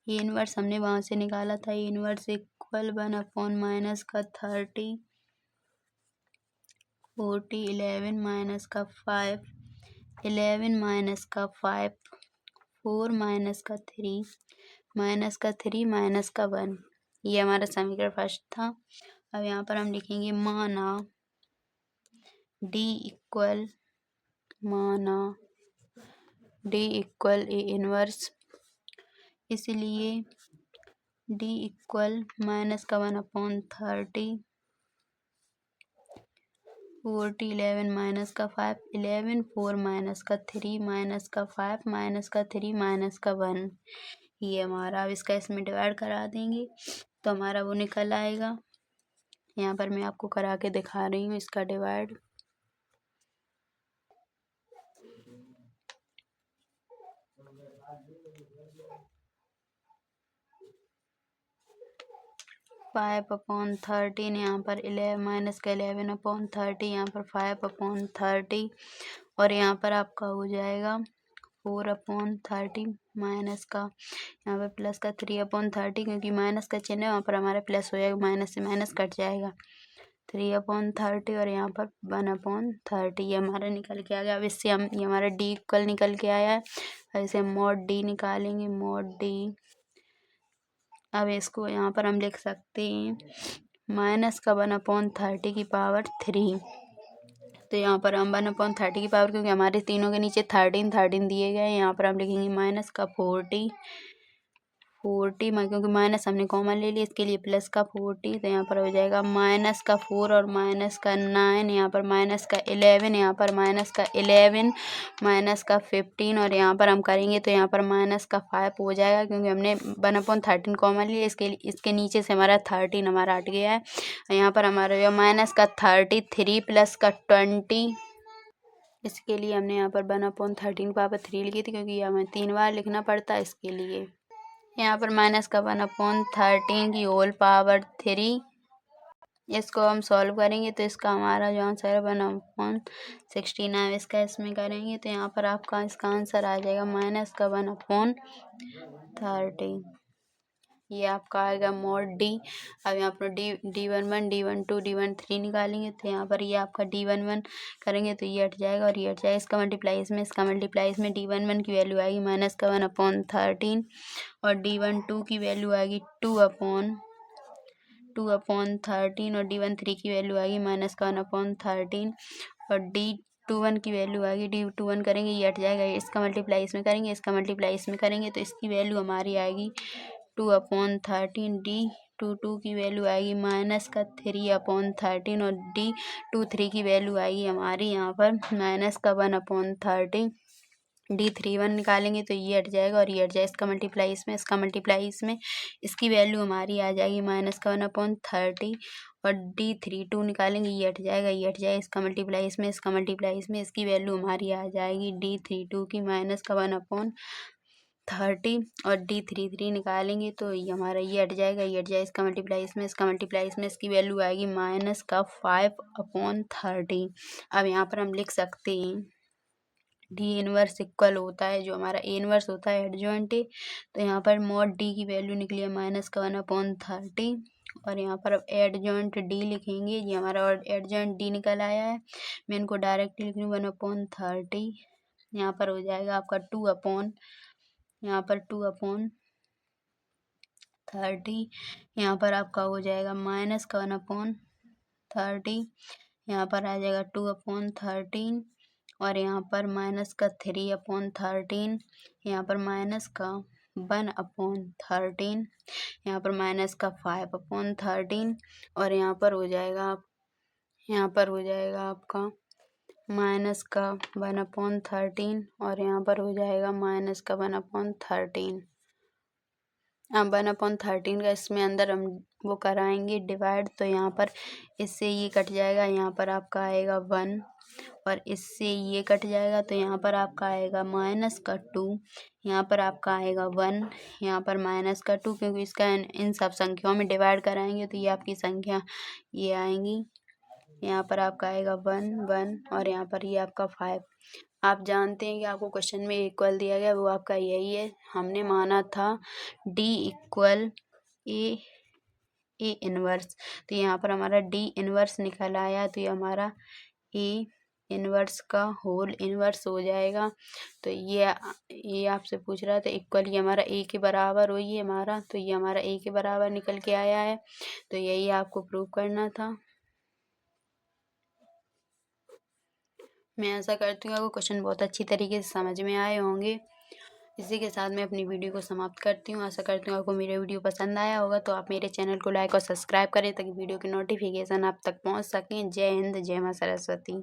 A इनवर्स हमने वहाँ से निकाला था, A इनवर्स इक्वल 1/-30 40 11 -5 11 -5 4 -3 -3 -1, ये हमारा समीकरण फर्स्ट था। अब यहाँ पर हम लिखेंगे माना D इक्वल A इनवर्स, इसलिए D इक्वल -1/30 40 11 माइनस का 5 11 4 माइनस का 3 माइनस का 5 माइनस का 3 माइनस का 1। ये हमारा, अब इसका इसमें डिवाइड करा देंगे तो हमारा वो निकल आएगा। यहाँ पर मैं आपको करा के दिखा रही हूँ इसका डिवाइड। 5/13 यहाँ पर 11 माइनस का 11/30 यहाँ पर 5/30 और यहाँ पर आपका हो जाएगा 4/30 माइनस का यहाँ पर प्लस का 3/30 क्योंकि माइनस का चिन्ह है वहाँ पर हमारा प्लस हो जाएगा, माइनस से माइनस कट जाएगा। 3/30 और यहाँ पर 1/30 ये हमारा निकल के आ गया। अब इससे हम, ये हमारा डी इक्वल निकल के आया है, ऐसे मॉड डी निकालेंगे, मॉड डी। अब इसको यहाँ पर हम लिख सकते हैं माइनस का 1/30 की पावर 3। तो यहाँ पर हम 1/30 की पावर, क्योंकि हमारे तीनों के नीचे 13 दिए गए हैं, यहाँ पर हम लिखेंगे माइनस का 40 क्योंकि माइनस हमने कॉमन ले लिया, इसके लिए प्लस का 40। तो यहाँ पर हो जाएगा माइनस का 4 और माइनस का 9, यहाँ पर माइनस का 11, यहाँ पर माइनस का 11 माइनस का 15 और यहाँ पर हम करेंगे तो यहाँ पर माइनस का 5 हो जाएगा, क्योंकि हमने 1/13 कॉमन लिया, इसके नीचे से हमारा 13 हमारा हट गया है। यहाँ पर हमारा जो माइनस का 33 प्लस का 20, इसके लिए हमने यहाँ पर 1/13 पावर 3 लिखी थी, क्योंकि हमें 3 बार लिखना पड़ता है इसके लिए। यहाँ पर माइनस का 1/13 की होल पावर 3, इसको हम सॉल्व करेंगे तो इसका हमारा जो आंसर है 1/69। इसका इसमें करेंगे तो यहाँ पर आपका इसका आंसर आ जाएगा माइनस का 1/13। ये आपका आएगा मॉड डी। अब यहाँ पर D11 D12 D13 निकालेंगे तो यहाँ पर ये आपका D11 करेंगे तो ये हट जाएगा और ये हट जाएगा, इसका मल्टीप्लाई इसमें D11 की वैल्यू आएगी माइनस का 1/13 और D12 की वैल्यू आएगी 2/13 और D13 की वैल्यू आएगी माइनस का 1/13 और D21 की वैल्यू आएगी, D21 करेंगे ये हट जाएगा, इसका मल्टीप्लाई इसमें करेंगे, इसका मल्टीप्लाई इसमें करेंगे तो इसकी वैल्यू हमारी आएगी 2/13। D22 की वैल्यू आएगी माइनस का 3/13 और D23 की वैल्यू आएगी हमारी यहाँ पर माइनस का 1/30। D31 निकालेंगे तो ये हट जाएगा और ये हट जाएगा, इसका मल्टीप्लाई इसमें, इसकी वैल्यू हमारी आ जाएगी माइनस का 1/30 और D32 निकालेंगे ये हट जाएगा, इसका मल्टीप्लाई इसमें, इसकी वैल्यू हमारी आ जाएगी D32 की माइनस का 1/30 और D33 निकालेंगे तो ये हमारा ये हट जाएगा, इसका मल्टीप्लाई इसमें, इसकी वैल्यू आएगी माइनस का 5/30। अब यहाँ पर हम लिख सकते हैं डी इनवर्स इक्वल होता है, जो हमारा ए इनवर्स होता है एडजॉइंट है, तो यहाँ पर मॉड डी की वैल्यू निकली है माइनस का 1/30 और यहाँ पर अब एडजॉइंट डी लिखेंगे, ये हमारा एडजॉइंट डी निकल आया है। मैं इनको डायरेक्ट लिख रही हूँ 1/30, यहाँ पर हो जाएगा आपका 2/30, यहाँ पर आपका हो जाएगा माइनस का 1/30, यहाँ पर आ जाएगा 2/13 और यहाँ पर माइनस का 3/13, यहाँ पर माइनस का 1/13, यहाँ पर माइनस का 5/13 और यहाँ पर हो जाएगा आपका माइनस का 1/13 और यहाँ पर हो जाएगा माइनस का 1/13। अब 1/13 का इसमें अंदर हम वो कराएंगे डिवाइड, तो यहाँ पर इससे ये कट जाएगा, यहाँ पर आपका आएगा 1 और इससे ये कट जाएगा तो यहाँ पर आपका आएगा माइनस का 2, यहाँ पर आपका आएगा 1, यहाँ पर माइनस का 2, क्योंकि इसका इन सब संख्याओं में डिवाइड कराएंगे तो ये आपकी संख्या ये आएंगी, यहाँ पर आपका आएगा 1 1 और यहाँ पर ये आपका 5। आप जानते हैं कि आपको क्वेश्चन में इक्वल दिया गया, वो आपका यही है, हमने माना था डी इक्वल ए इनवर्स, तो यहाँ पर हमारा डी इनवर्स निकल आया, तो ये हमारा ए इनवर्स का होल इनवर्स हो जाएगा। तो ये आपसे पूछ रहा था इक्वल, ये हमारा ए के बराबर हो, ये हमारा, तो ये हमारा ए के बराबर निकल के आया है, तो यही आपको प्रूव करना था। मैं आशा करती हूँ आपको क्वेश्चन बहुत अच्छी तरीके से समझ में आए होंगे। इसी के साथ मैं अपनी वीडियो को समाप्त करती हूँ। आशा करती हूँ आपको मेरा वीडियो पसंद आया होगा, तो आप मेरे चैनल को लाइक और सब्सक्राइब करें ताकि वीडियो की नोटिफिकेशन आप तक पहुँच सकें। जय हिंद, जय माँ सरस्वती।